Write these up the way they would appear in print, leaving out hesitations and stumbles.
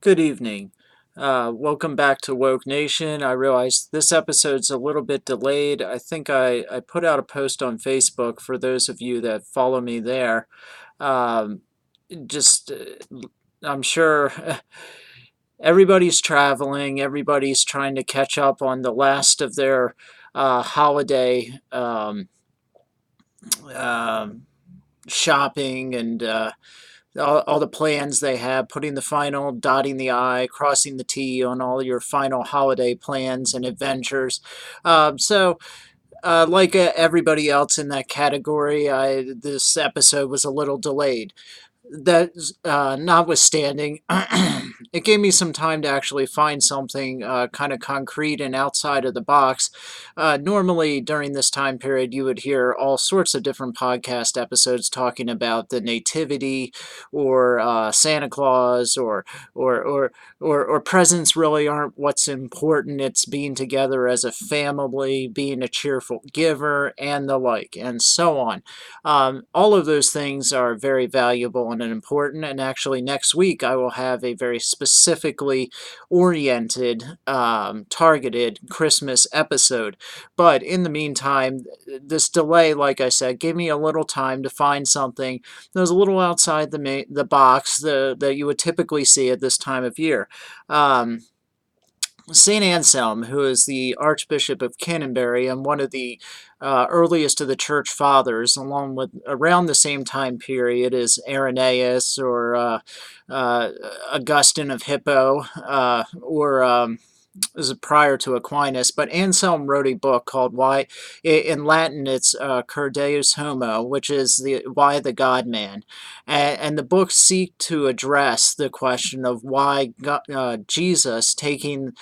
Good evening. Welcome back to Woke Nation. I realize this episode's a little bit delayed. I think I put out a post on Facebook for those of you that follow me there. Um, just, I'm sure everybody's traveling, everybody's trying to catch up on the last of their holiday um, shopping and all the plans they have, putting the final, dotting the I, crossing the T on all your final holiday plans and adventures. Like everybody else in that category, this episode was a little delayed. That notwithstanding, it gave me some time to actually find something kind of concrete and outside of the box. Normally, during this time period, you would hear all sorts of different podcast episodes talking about the nativity or Santa Claus or, or or presents really aren't what's important. It's being together as a family, being a cheerful giver, and the like, and so on. All of those things are very valuable and important. And actually, next week I will have a very specifically oriented, targeted Christmas episode. But in the meantime, this delay, like I said, gave me a little time to find something that was a little outside the box that you would typically see at this time of year. Um, St. Anselm, who is the Archbishop of Canterbury and one of the earliest of the Church Fathers, along with around the same time period as Irenaeus or uh, Augustine of Hippo, or this is prior to Aquinas, but Anselm wrote a book called Why, in Latin it's Cur Deus Homo, which is the Why the God Man, and the book seek to address the question of why Jesus taking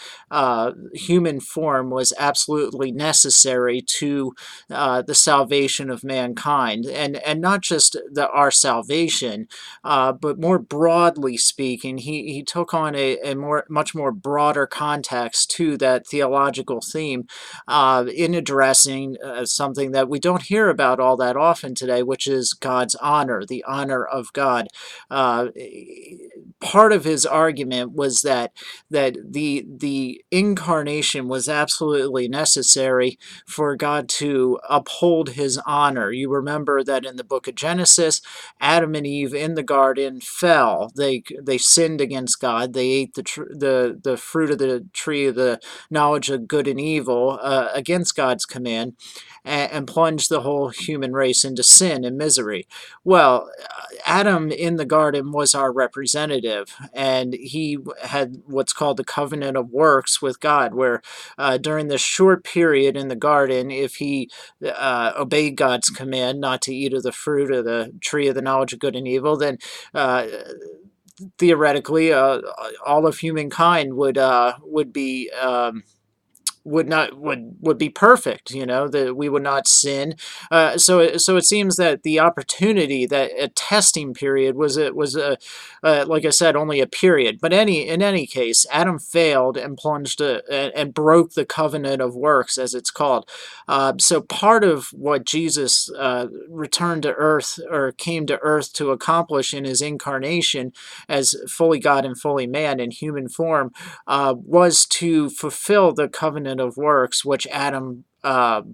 human form was absolutely necessary to the salvation of mankind, and not just our salvation, but more broadly speaking, he took on a much more broader context to that theological theme in addressing something that we don't hear about all that often today, which is God's honor, the honor of God. Uh, Part of his argument was that the incarnation was absolutely necessary for God to uphold his honor. You remember that in the book of Genesis, Adam and Eve in the garden fell. They sinned against God. They ate the fruit of the tree of the knowledge of good and evil against God's command, and plunged the whole human race into sin and misery. Well, Adam in the garden was our representative, and he had what's called the covenant of works with God, where during this short period in the garden, if he obeyed God's command not to eat of the fruit of the tree of the knowledge of good and evil, then uh, theoretically all of humankind would be would be perfect, that we would not sin. So it seems that the opportunity, that a testing period, was a like I said, only a period. But in any case, Adam failed and plunged and broke the covenant of works, as it's called. So part of what Jesus returned to earth, or came to earth to accomplish in his incarnation as fully God and fully man in human form, was to fulfill the covenant of works which Adam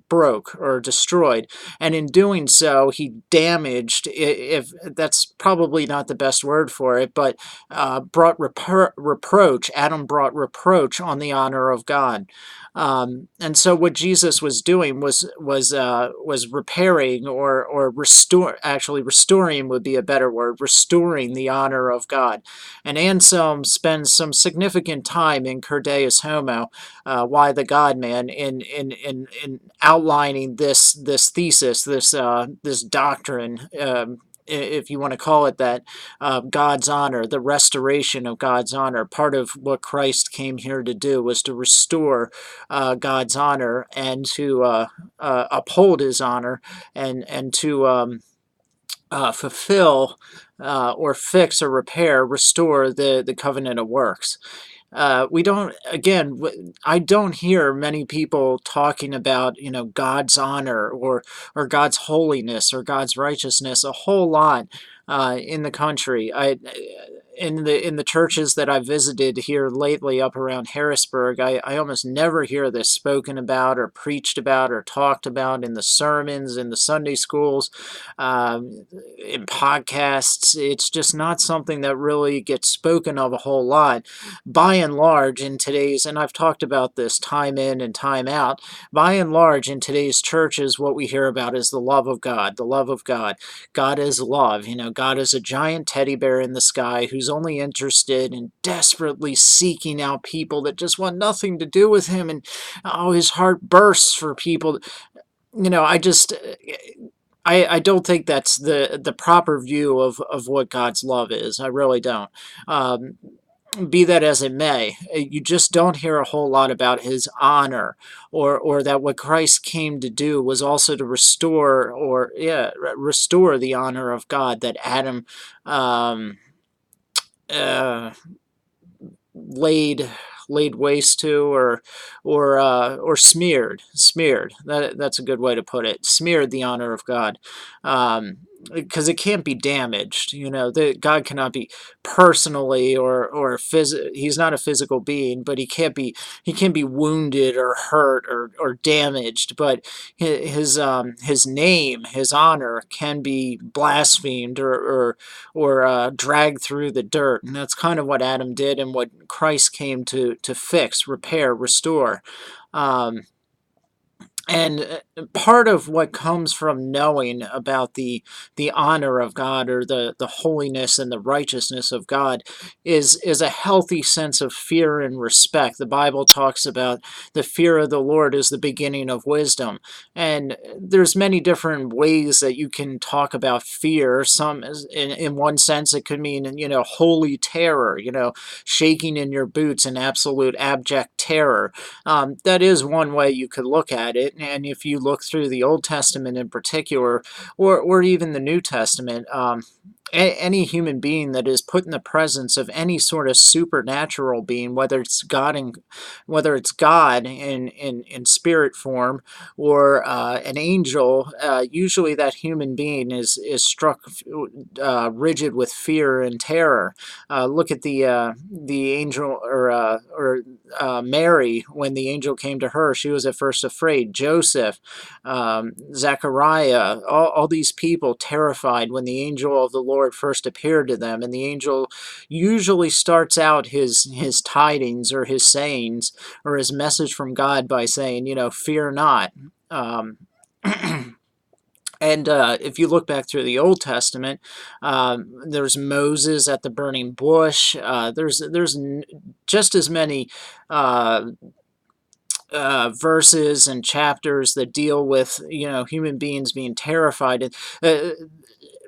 broke or destroyed. And in doing so, he damaged, if that's probably not the best word for it, but brought reproach. Adam brought reproach on the honor of God. And so what Jesus was doing was repairing, or restore. Actually, restoring would be a better word. Restoring the honor of God. And Anselm spends some significant time in Cur Deus Homo, Why the God Man, in outlining this thesis, this doctrine. If you want to call it that, God's honor, the restoration of God's honor. Part of what Christ came here to do was to restore God's honor, and to uphold his honor, and to fulfill, or fix or repair, restore the covenant of works. We don't, again, I don't hear many people talking about, God's honor, or God's holiness, or God's righteousness a whole lot in the country. In the churches that I visited here lately up around Harrisburg, I almost never hear this spoken about or preached about or talked about in the sermons, in the Sunday schools, in podcasts. It's just not something that really gets spoken of a whole lot. By and large, in today's, and I've talked about this time in and time out, by and large, in today's churches, what we hear about is the love of God, the love of God. God is love. God is a giant teddy bear in the sky who's only interested in desperately seeking out people that just want nothing to do with him. And oh, his heart bursts for people. I just. I don't think that's the proper view of what God's love is. I really don't. Um, be that as it may, you just don't hear a whole lot about his honor, or that what Christ came to do was also to restore, or yeah, restore the honor of God that Adam um, uh, laid waste to, or smeared. That's a good way to put it. Smeared the honor of God. Because it can't be damaged. God cannot be personally, he's not a physical being, but he can't be wounded or hurt or damaged. But his name, his honor, can be blasphemed, or dragged through the dirt. And that's kind of what Adam did, and what Christ came to fix, repair, restore. Um, and part of what comes from knowing about the honor of God, or the holiness and the righteousness of God, is a healthy sense of fear and respect. The Bible talks about the fear of the Lord is the beginning of wisdom. And there's many different ways that you can talk about fear. Some in one sense it could mean, holy terror, shaking in your boots in absolute abject terror. That is one way you could look at it. And if you look through the Old Testament in particular, or even the New Testament, any human being that is put in the presence of any sort of supernatural being, whether it's God in spirit form, or an angel, usually that human being is struck rigid with fear and terror. Look at the angel, or Mary, when the angel came to her, she was at first afraid. Joseph, Zechariah, all these people terrified when the angel of the Lord first appeared to them. And the angel usually starts out his tidings, or his sayings, or his message from God, by saying, fear not. Um, And if you look back through the Old Testament, there's Moses at the burning bush. There's just as many uh, verses and chapters that deal with human beings being terrified. And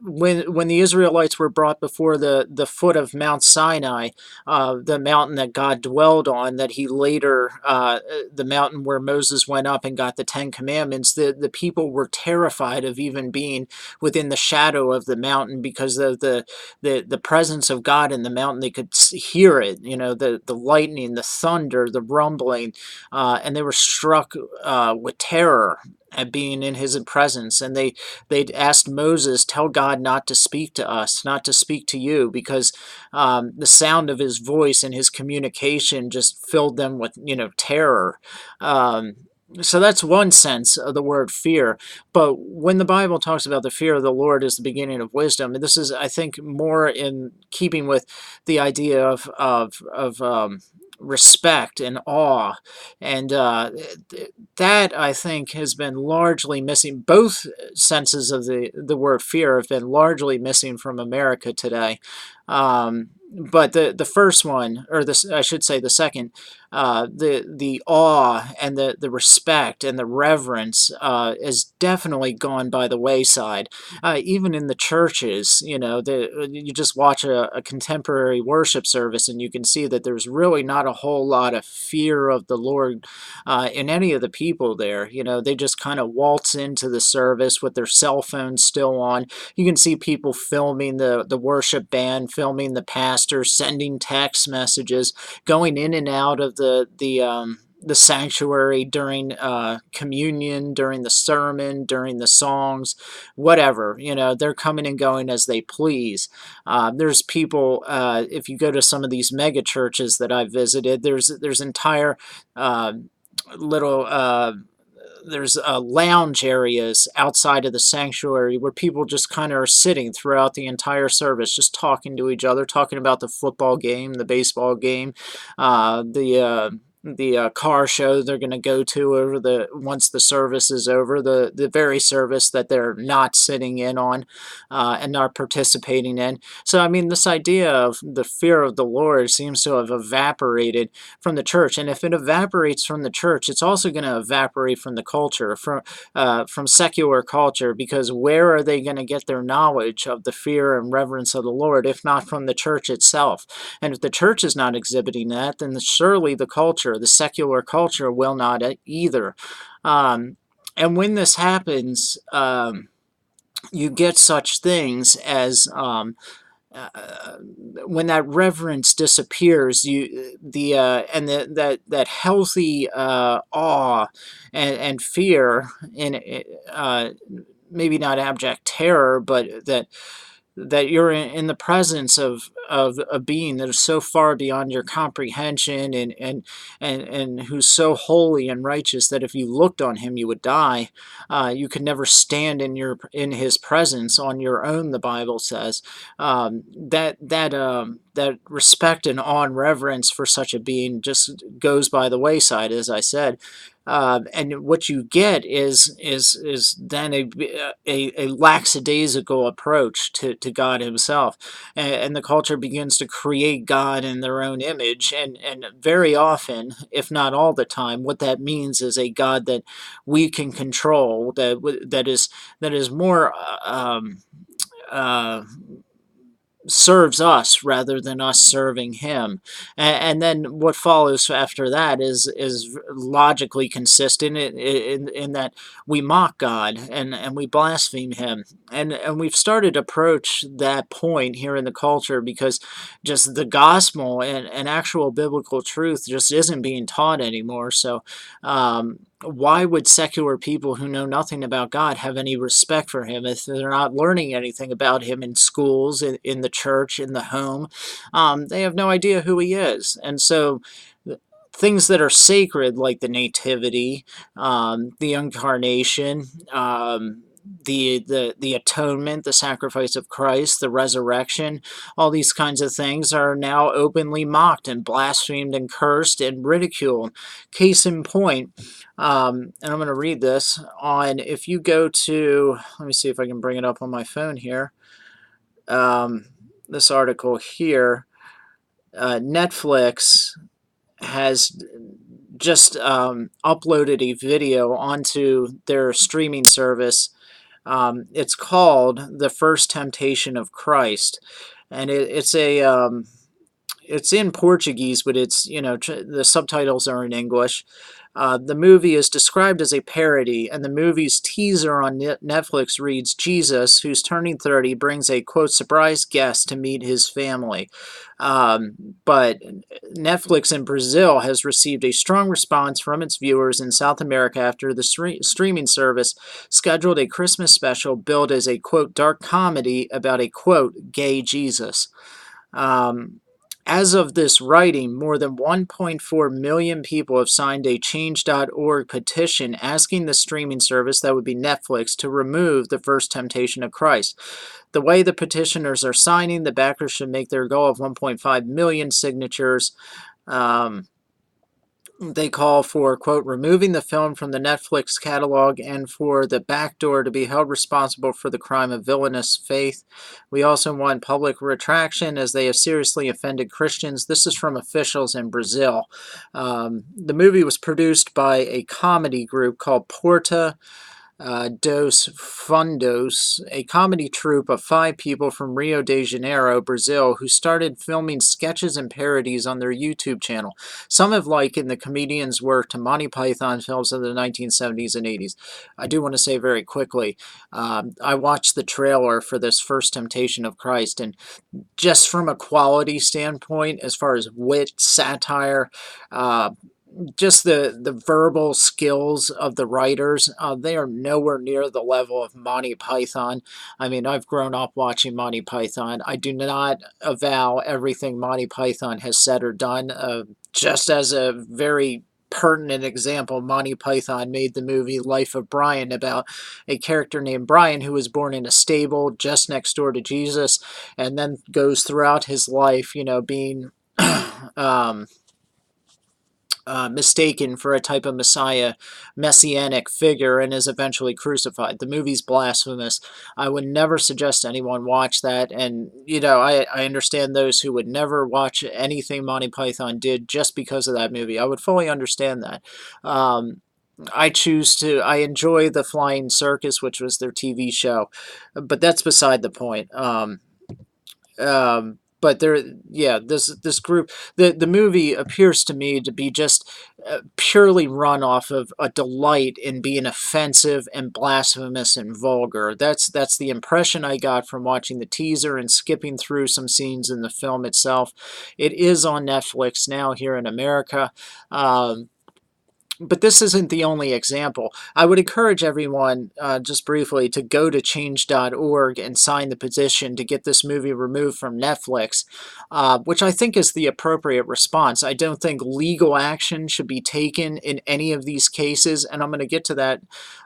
when the Israelites were brought before the foot of Mount Sinai, the mountain that God dwelled on, that he later, the mountain where Moses went up and got the Ten Commandments, the people were terrified of even being within the shadow of the mountain, because of the presence of God in the mountain. They could hear it, the lightning, the thunder, the rumbling, and they were struck with terror at being in his presence. And they'd asked Moses, tell God not to speak to us, not to speak to you, because the sound of his voice and his communication just filled them with terror. So that's one sense of the word fear. But when the Bible talks about the fear of the Lord is the beginning of wisdom, and this is, I think, more in keeping with the idea of respect and awe. And that, I think, has been largely missing. Both senses of the word fear have been largely missing from America today. But the first one, or I should say the second, the awe and the respect and the reverence is definitely gone by the wayside. Even in the churches, you just watch a contemporary worship service, and you can see that there's really not a whole lot of fear of the Lord in any of the people there. They just kind of waltz into the service with their cell phones still on. You can see people filming the worship band, filming the pastor, sending text messages, going in and out of the sanctuary during communion, during the sermon, during the songs, whatever. They're coming and going as they please. There's people. If you go to some of these mega churches that I've visited, there's entire little there's lounge areas outside of the sanctuary where people just kind of are sitting throughout the entire service, just talking to each other, talking about the football game, the baseball game, the car show they're going to go to over the once the service is over, the very service that they're not sitting in on and not participating in. So I mean, this idea of the fear of the Lord seems to have evaporated from the church. And if it evaporates from the church, it's also going to evaporate from the culture, from secular culture, because where are they going to get their knowledge of the fear and reverence of the Lord if not from the church itself? And if the church is not exhibiting that, then surely the culture, the secular culture, will not either. And when this happens, you get such things as uh, when that reverence disappears, that healthy awe and fear, and maybe not abject terror, but that you're in the presence of a being that is so far beyond your comprehension, and who's so holy and righteous that if you looked on him you would die. You could never stand in his presence on your own, the Bible says. That respect and awe and reverence for such a being just goes by the wayside, as I said. And what you get is then a lackadaisical approach to God Himself, and the culture begins to create God in their own image, and very often, if not all the time, what that means is a God that we can control, that is more uh, serves us rather than us serving him. And then what follows after that is logically consistent in that we mock God, and we blaspheme him. And we've started to approach that point here in the culture because just the gospel and actual biblical truth just isn't being taught anymore. So why would secular people who know nothing about God have any respect for him if they're not learning anything about him in schools, in the church, in the home? They have no idea who he is. And so things that are sacred, like the nativity, the incarnation, the atonement, the sacrifice of Christ, the resurrection, all these kinds of things are now openly mocked and blasphemed and cursed and ridiculed. Case in point, and I'm going to read this on, if you go to, let me see if I can bring it up on my phone here. This article here, Netflix has just uploaded a video onto their streaming service. It's called The First Temptation of Christ, and it's in Portuguese, but the subtitles are in English. The movie is described as a parody, and the movie's teaser on Netflix reads, Jesus, who's turning 30, brings a, quote, surprise guest to meet his family. But Netflix in Brazil has received a strong response from its viewers in South America after the streaming service scheduled a Christmas special billed as a, quote, dark comedy about a, quote, gay Jesus. Um, as of this writing, more than 1.4 million people have signed a Change.org petition asking the streaming service, that would be Netflix, to remove The First Temptation of Christ. The way the petitioners are signing, the backers should make their goal of 1.5 million signatures. They call for, quote, removing the film from the Netflix catalog and for the backdoor to be held responsible for the crime of villainous faith. We also want public retraction as they have seriously offended Christians. This is from officials in Brazil. The movie was produced by a comedy group called Dos Fundos, a comedy troupe of 5 people from Rio de Janeiro, Brazil, who started filming sketches and parodies on their YouTube channel. Some have likened the comedians' work to Monty Python films of the 1970s and 80s. I do want to say very quickly, I watched the trailer for this First Temptation of Christ, and just from a quality standpoint, as far as wit, satire, just the verbal skills of the writers, they are nowhere near the level of Monty Python. I mean, I've grown up watching Monty Python. I do not avow everything Monty Python has said or done. Just as a very pertinent example, Monty Python made the movie Life of Brian about a character named Brian who was born in a stable just next door to Jesus, and then goes throughout his life, being um, mistaken for a type of Messiah, messianic figure, and is eventually crucified. The movie's blasphemous. I would never suggest anyone watch that. And, I understand those who would never watch anything Monty Python did just because of that movie. I would fully understand that. Um, I enjoy the Flying Circus, which was their TV show, but that's beside the point. But there, yeah, this group, the movie appears to me to be just purely run off of a delight in being offensive and blasphemous and vulgar. That's the impression I got from watching the teaser and skipping through some scenes in the film itself. It is on Netflix now here in America. But this isn't the only example. I would encourage everyone, just briefly, to go to change.org and sign the petition to get this movie removed from Netflix, which I think is the appropriate response. I don't think legal action should be taken in any of these cases, and I'm going to get to that,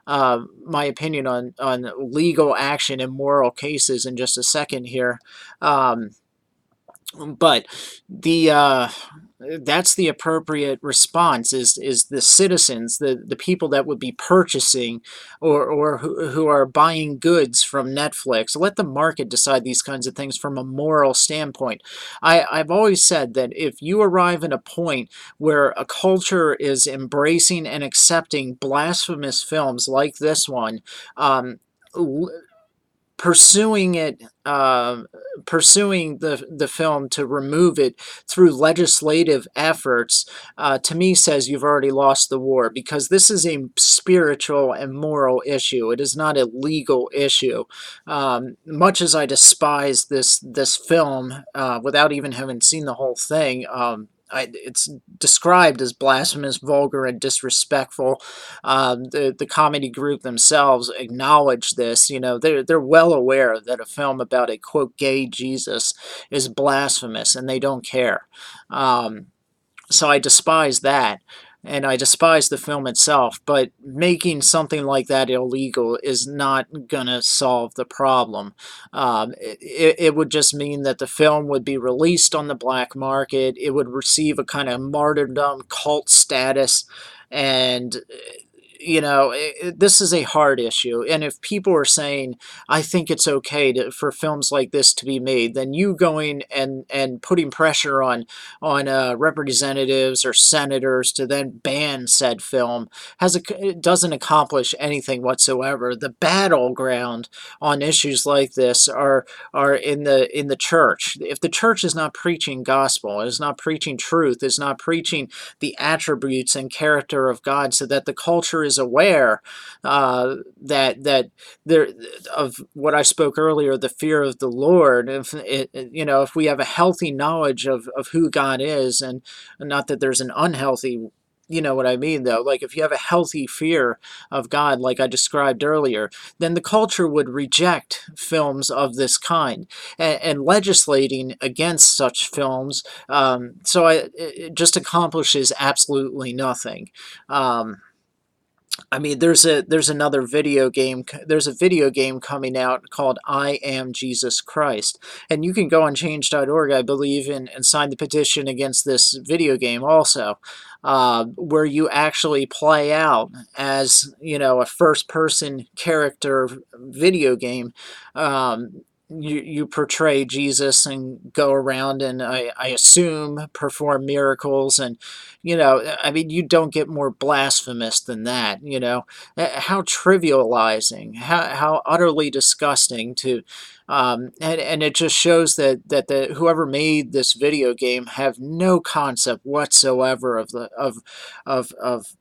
my opinion on legal action in moral cases in just a second here. Um, but the that's the appropriate response is the citizens, the people that would be purchasing or who are buying goods from Netflix. Let the market decide these kinds of things from a moral standpoint. I've always said that if you arrive at a point where a culture is embracing and accepting blasphemous films like this one, um, pursuing it, pursuing the film to remove it through legislative efforts, to me says you've already lost the war, because this is a spiritual and moral issue. It is not a legal issue. Much as I despise this film, without even having seen the whole thing. It's described as blasphemous, vulgar, and disrespectful. The comedy group themselves acknowledge this. They're well aware that a film about a quote gay Jesus is blasphemous, and they don't care. Um, so I despise that, and I despise the film itself, but making something like that illegal is not gonna solve the problem. It would just mean that the film would be released on the black market. It would receive a kind of martyrdom cult status, and this is a hard issue. And if people are saying, I think it's okay for films like this to be made, then you going and putting pressure on representatives or senators to then ban said film it doesn't accomplish anything whatsoever. The battleground on issues like this are in the church. If the church is not preaching gospel, is not preaching truth, is not preaching the attributes and character of God, so that the culture is aware, that there of what I spoke earlier, the fear of the Lord. If we have a healthy knowledge of who God is, and not that there's an unhealthy. You know what I mean, though? Like, if you have a healthy fear of God, like I described earlier, then the culture would reject films of this kind, and legislating against such films, it just accomplishes absolutely nothing. Um, I mean, there's a video game coming out called I Am Jesus Christ, and you can go on change.org, I believe, and sign the petition against this video game also, where you actually play out as, a first-person character video game. You portray Jesus and go around and I assume perform miracles, and I mean, you don't get more blasphemous than that. How trivializing, how utterly disgusting to, and it just shows that the whoever made this video game have no concept whatsoever of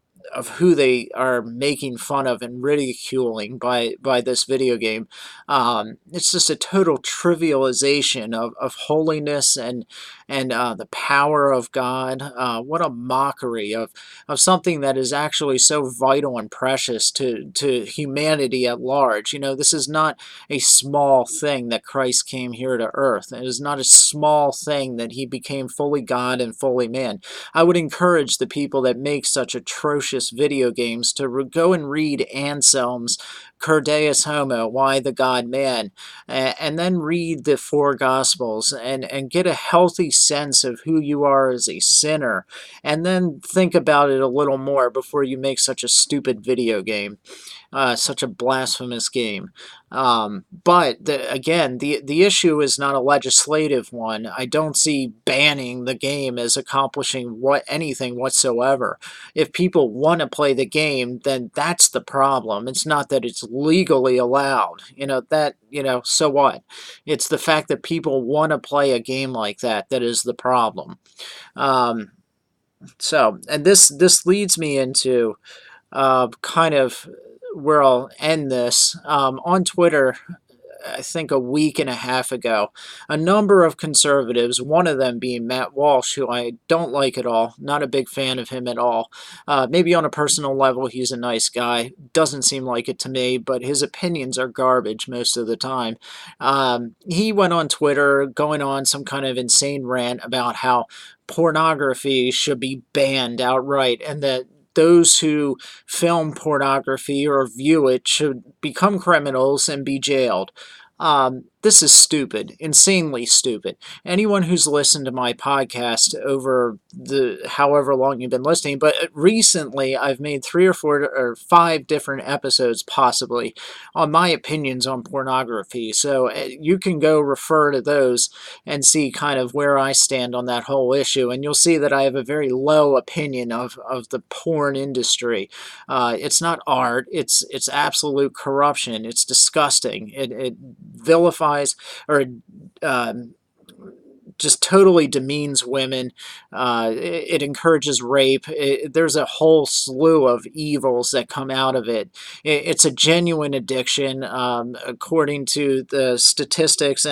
who they are making fun of and ridiculing by this video game. It's just a total trivialization of holiness and the power of God. What a mockery of something that is actually so vital and precious to humanity at large. This is not a small thing that Christ came here to earth. It is not a small thing that he became fully God and fully man. I would encourage the people that make such atrocious video games to go and read Anselm's Cur Deus Homo, Why the God Man, and then read the four Gospels and get a healthy sense of who you are as a sinner, and then think about it a little more before you make such a stupid video game, such a blasphemous game. But again, the issue is not a legislative one. I don't see banning the game as accomplishing anything whatsoever. If people want to play the game, then that's the problem. It's not that it's legally allowed. So what? It's the fact that people want to play a game like that is the problem. Um, and this leads me into kind of where I'll end this. On Twitter, I think a week and a half ago, a number of conservatives, one of them being Matt Walsh, who I don't like at all, not a big fan of him at all. Maybe on a personal level, he's a nice guy. Doesn't seem like it to me, but his opinions are garbage most of the time. He went on Twitter going on some kind of insane rant about how pornography should be banned outright and that those who film pornography or view it should become criminals and be jailed. This is stupid, insanely stupid. Anyone who's listened to my podcast over the however long you've been listening, but recently I've made 3 or 4 or 5 different episodes possibly on my opinions on pornography. So you can go refer to those and see kind of where I stand on that whole issue, and you'll see that I have a very low opinion of the porn industry. It's not art. It's absolute corruption. It's disgusting. It vilifies or um, just totally demeans women. It encourages rape. There's a whole slew of evils that come out of it. It's a genuine addiction, according to the statistics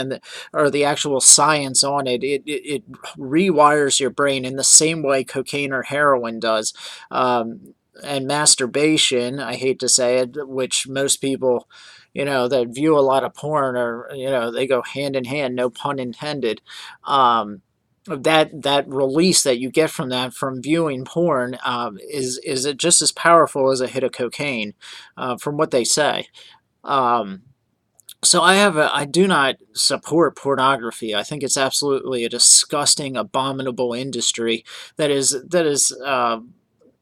or the actual science on it. It rewires your brain in the same way cocaine or heroin does. And masturbation, I hate to say it, which most people, that view a lot of porn or, they go hand in hand, no pun intended. That release that you get from that from viewing porn is it just as powerful as a hit of cocaine, from what they say. Um, I do not support pornography. I think it's absolutely a disgusting, abominable industry that is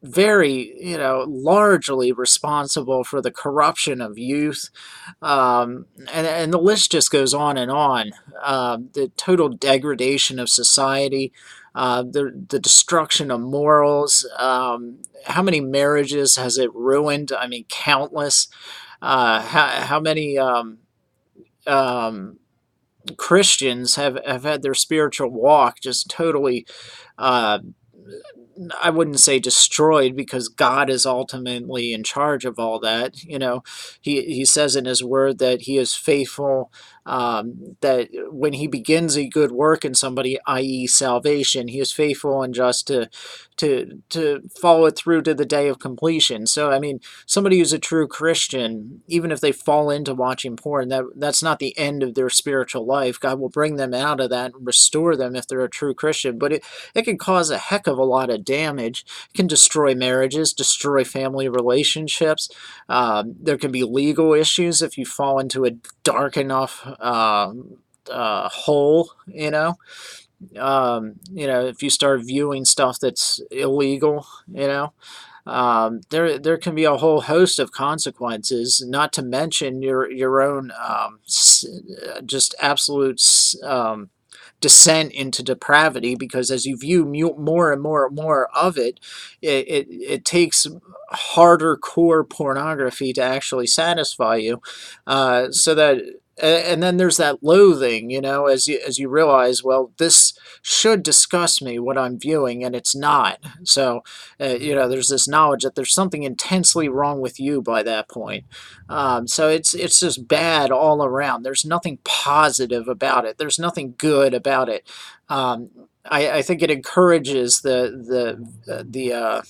very, largely responsible for the corruption of youth, and the list just goes on and on. The total degradation of society, the destruction of morals. How many marriages has it ruined? I mean, countless. How many um, Christians have had their spiritual walk just totally, uh, I wouldn't say destroyed, because God is ultimately in charge of all that. He says in his word that he is faithful, that when he begins a good work in somebody, i.e. salvation, he is faithful and just to follow it through to the day of completion. So I mean, somebody who's a true Christian, even if they fall into watching porn, that's not the end of their spiritual life. God will bring them out of that and restore them if they're a true Christian. But it can cause a heck of a lot of damage. It can destroy marriages, destroy family relationships. There can be legal issues if you fall into a dark enough hole. If you start viewing stuff that's illegal. There can be a whole host of consequences, not to mention your own just absolute descent into depravity, because as you view more and more and more of it, it takes harder core pornography to actually satisfy you, so that And then there's that loathing, as you realize, well, this should disgust me what I'm viewing, and it's not. So, there's this knowledge that there's something intensely wrong with you by that point. So it's just bad all around. There's nothing positive about it. There's nothing good about it. I think it encourages the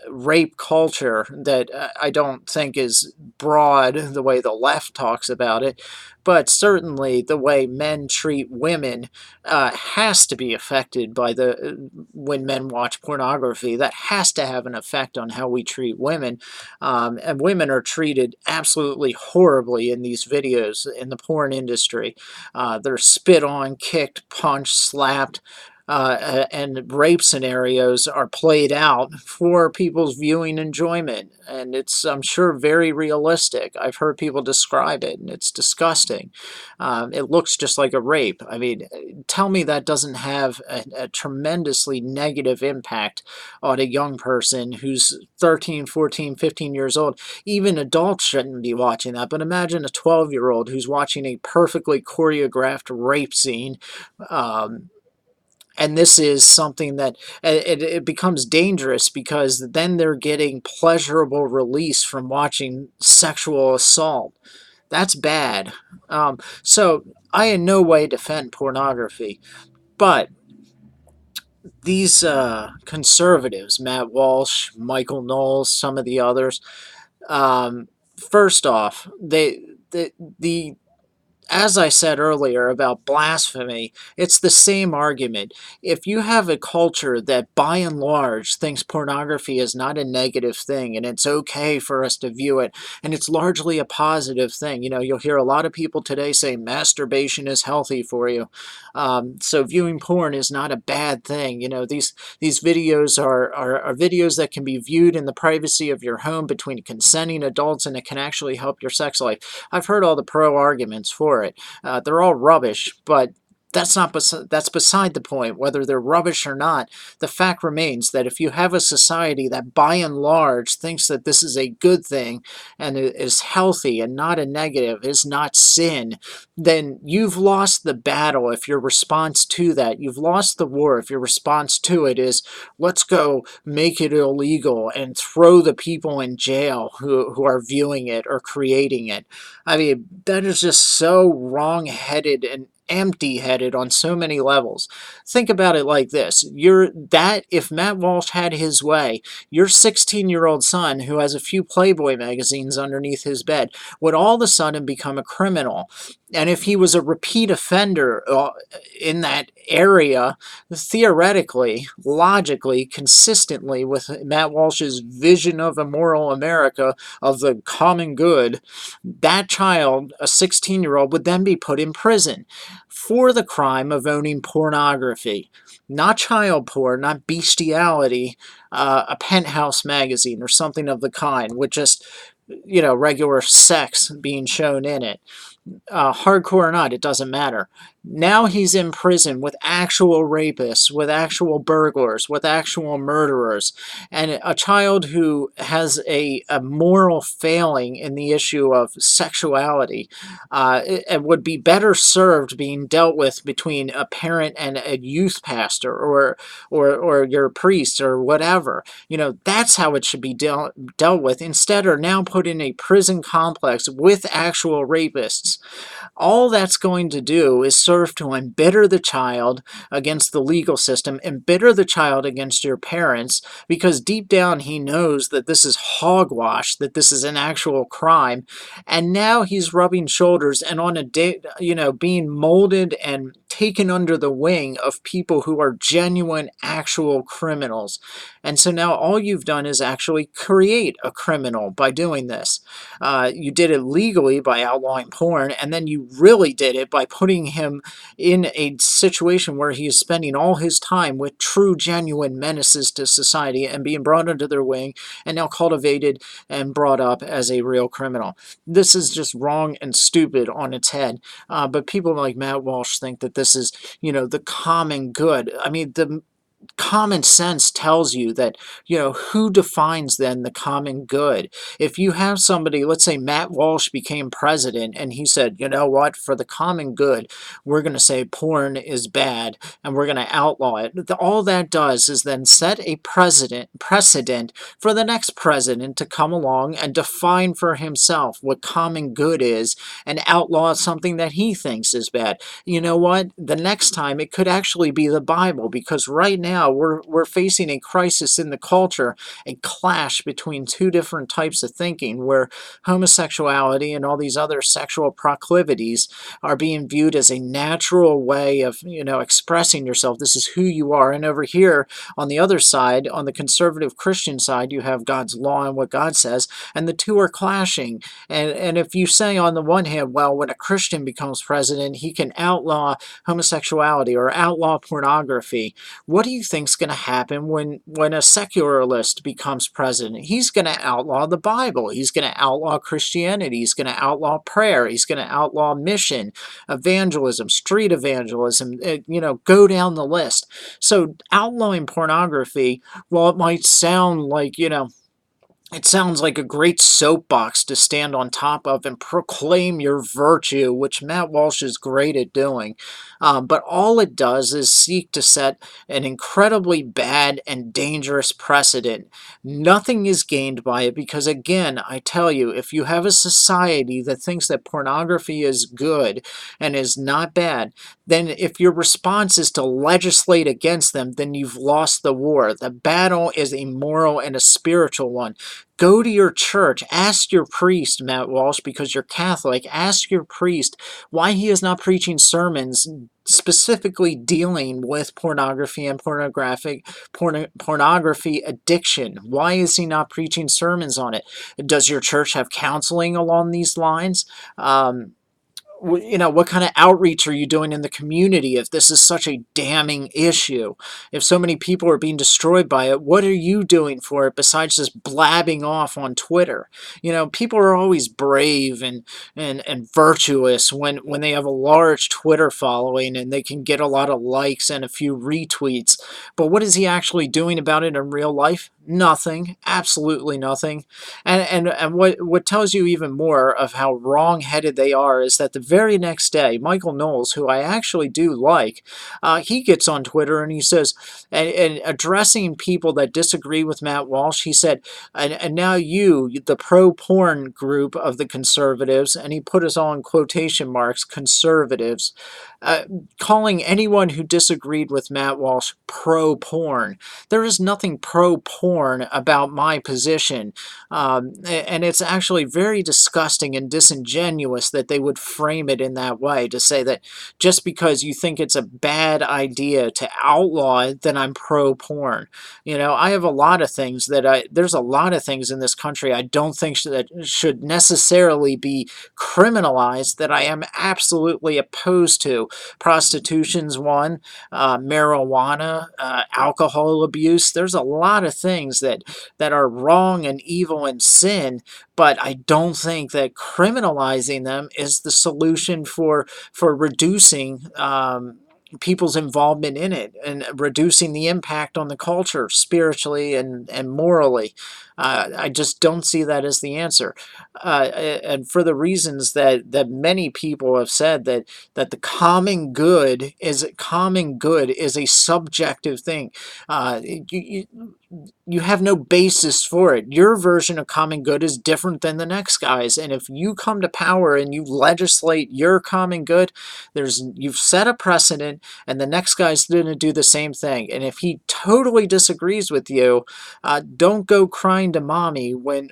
rape culture that I don't think is broad the way the left talks about it, but certainly the way men treat women has to be affected by the when men watch pornography. That has to have an effect on how we treat women, and women are treated absolutely horribly in these videos in the porn industry. They're spit on, kicked, punched, slapped, and rape scenarios are played out for people's viewing enjoyment. And it's, I'm sure, very realistic. I've heard people describe it, and it's disgusting. It looks just like a rape. I mean, tell me that doesn't have a tremendously negative impact on a young person who's 13, 14, 15 years old. Even adults shouldn't be watching that, but imagine a 12-year-old who's watching a perfectly choreographed rape scene. Um, and this is something that it becomes dangerous because then they're getting pleasurable release from watching sexual assault. That's bad. So I in no way defend pornography, but these conservatives, Matt Walsh, Michael Knowles, some of the others, um, first off, the as I said earlier about blasphemy, it's the same argument. If you have a culture that by and large thinks pornography is not a negative thing and it's okay for us to view it, and it's largely a positive thing, you'll hear a lot of people today say masturbation is healthy for you. So viewing porn is not a bad thing. These videos are videos that can be viewed in the privacy of your home between consenting adults, and it can actually help your sex life. I've heard all the pro arguments for it. They're all rubbish, but that's beside the point. Whether they're rubbish or not, the fact remains that if you have a society that by and large thinks that this is a good thing and is healthy and not a negative, is not sin, then you've lost the battle if your response to that. You've lost the war if your response to it is, let's go make it illegal and throw the people in jail who are viewing it or creating it. I mean, that is just so wrong-headed and empty-headed on so many levels. Think about it like this. If Matt Walsh had his way, your 16-year-old son who has a few Playboy magazines underneath his bed would all of a sudden become a criminal. And if he was a repeat offender in that area, theoretically, logically, consistently with Matt Walsh's vision of a moral America, of the common good, that child, a 16-year-old, would then be put in prison for the crime of owning pornography. Not child porn, not bestiality, a penthouse magazine or something of the kind, with just, regular sex being shown in it. Hardcore or not, it doesn't matter. Now he's in prison with actual rapists, with actual burglars, with actual murderers, and a child who has a moral failing in the issue of sexuality. It would be better served being dealt with between a parent and a youth pastor, or your priest or whatever. That's how it should be dealt with. Instead, are now put in a prison complex with actual rapists. All that's going to do is serve to embitter the child against the legal system, embitter the child against your parents, because deep down he knows that this is hogwash, that this is an actual crime, and now he's rubbing shoulders and on a day, being molded and taken under the wing of people who are genuine, actual criminals. And so now all you've done is actually create a criminal by doing this. You did it legally by outlawing porn, and then you really did it by putting him in a situation where he is spending all his time with true, genuine menaces to society and being brought under their wing and now cultivated and brought up as a real criminal. This is just wrong and stupid on its head. But people like Matt Walsh think that this is, the common good. I mean, common sense tells you that, who defines then the common good? If you have somebody, let's say Matt Walsh became president and he said, you know what, for the common good, we're going to say porn is bad and we're going to outlaw it. All that does is then set a precedent for the next president to come along and define for himself what common good is and outlaw something that he thinks is bad. You know what? The next time it could actually be the Bible, because right now we're facing a crisis in the culture, a clash between two different types of thinking where homosexuality and all these other sexual proclivities are being viewed as a natural way of, expressing yourself. This is who you are. And over here on the other side, on the conservative Christian side, you have God's law and what God says, and the two are clashing. And if you say on the one hand, well, when a Christian becomes president, he can outlaw homosexuality or outlaw pornography, what do you think's going to happen when a secularist becomes president? He's going to outlaw the Bible. He's going to outlaw Christianity. He's going to outlaw prayer. He's going to outlaw mission, evangelism, street evangelism. Go down the list. So outlawing pornography, while it might sound like, it sounds like a great soapbox to stand on top of and proclaim your virtue, which Matt Walsh is great at doing. But all it does is seek to set an incredibly bad and dangerous precedent. Nothing is gained by it because, again, I tell you, if you have a society that thinks that pornography is good and is not bad, then if your response is to legislate against them, then you've lost the war. The battle is a moral and a spiritual one. Go to your church. Ask your priest, Matt Walsh, because you're Catholic. Ask your priest why he is not preaching sermons specifically dealing with pornography and pornography addiction. Why is he not preaching sermons on it? Does your church have counseling along these lines? What kind of outreach are you doing in the community if this is such a damning issue? If so many people are being destroyed by it, what are you doing for it besides just blabbing off on Twitter? People are always brave and virtuous when they have a large Twitter following and they can get a lot of likes and a few retweets. But what is he actually doing about it in real life? Nothing. Absolutely nothing. And what tells you even more of how wrong-headed they are is that the very next day, Michael Knowles, who I actually do like, he gets on Twitter and he says, and addressing people that disagree with Matt Walsh, he said, and now you, the pro-porn group of the conservatives, and he put us all in quotation marks, conservatives, uh, calling anyone who disagreed with Matt Walsh pro-porn. There is nothing pro-porn about my position. And it's actually very disgusting and disingenuous that they would frame it in that way, to say that just because you think it's a bad idea to outlaw it, then I'm pro-porn. I have a lot of things there's a lot of things in this country I don't think that should necessarily be criminalized that I am absolutely opposed to. Prostitution's one, marijuana, alcohol abuse. There's a lot of things that are wrong and evil and sin, but I don't think that criminalizing them is the solution for reducing people's involvement in it and reducing the impact on the culture spiritually and morally. I just don't see that as the answer. And for the reasons that many people have said, that the common good is a subjective thing. You have no basis for it. Your version of common good is different than the next guy's. And if you come to power and you legislate your common good, you've set a precedent and the next guy's going to do the same thing. And if he totally disagrees with you, don't go crying to mommy when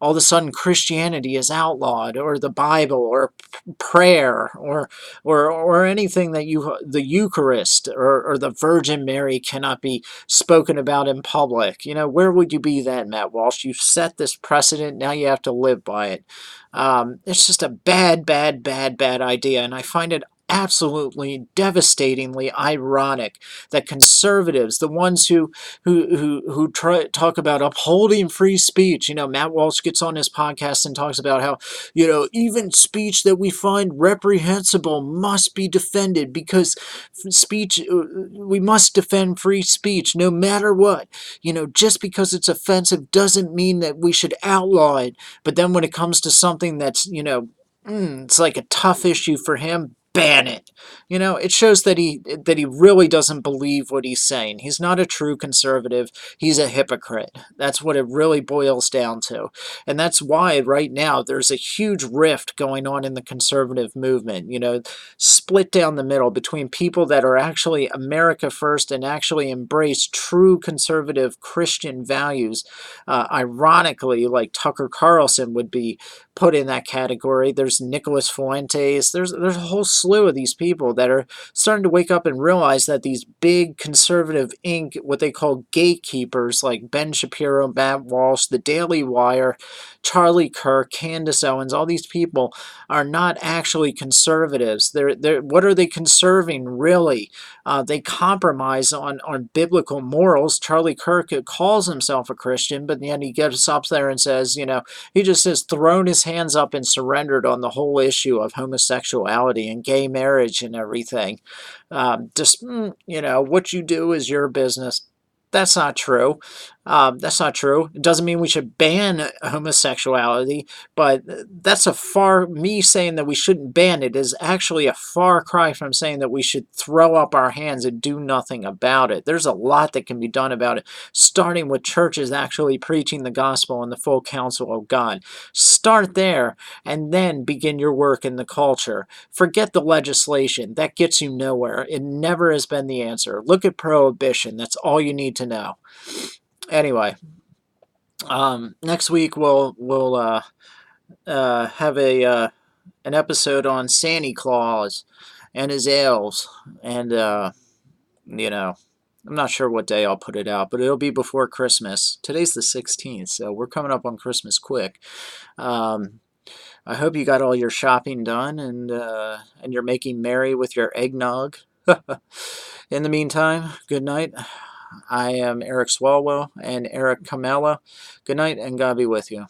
all of a sudden Christianity is outlawed, or the Bible, or prayer, or anything the Eucharist, or the Virgin Mary cannot be spoken about in public. Where would you be then, Matt Walsh? You've set this precedent. Now you have to live by it. It's just a bad, bad, bad, bad idea, and I find it absolutely devastatingly ironic that conservatives, the ones who talk about upholding free speech, Matt Walsh gets on his podcast and talks about how, even speech that we find reprehensible must be defended because speech, we must defend free speech no matter what. Just because it's offensive doesn't mean that we should outlaw it. But then when it comes to something that's, it's like a tough issue for him, ban it. It shows that he really doesn't believe what he's saying. He's not a true conservative. He's a hypocrite. That's what it really boils down to. And that's why right now there's a huge rift going on in the conservative movement, split down the middle between people that are actually America first and actually embrace true conservative Christian values. Ironically, like Tucker Carlson would be put in that category. There's Nicholas Fuentes. There's a whole slew of these people that are starting to wake up and realize that these big conservative Inc., what they call gatekeepers, like Ben Shapiro, Matt Walsh, The Daily Wire, Charlie Kirk, Candace Owens, all these people are not actually conservatives. They're what are they conserving really? They compromise on biblical morals. Charlie Kirk calls himself a Christian, but then he gets up there and says, he just has thrown his hands up and surrendered on the whole issue of homosexuality and gay marriage and everything. What you do is your business. That's not true. That's not true. It doesn't mean we should ban homosexuality, but me saying that we shouldn't ban it is actually a far cry from saying that we should throw up our hands and do nothing about it. There's a lot that can be done about it, starting with churches actually preaching the gospel and the full counsel of God. Start there and then begin your work in the culture. Forget the legislation. That gets you nowhere. It never has been the answer. Look at prohibition. That's all you need to know. Anyway, next week we'll have an episode on Santa Claus and his elves, and I'm not sure what day I'll put it out, but it'll be before Christmas. Today's the 16th, so we're coming up on Christmas quick. Um, I hope you got all your shopping done and you're making merry with your eggnog. In the meantime, good night. I am Eric Swalwell and Eric Kamala. Good night and God be with you.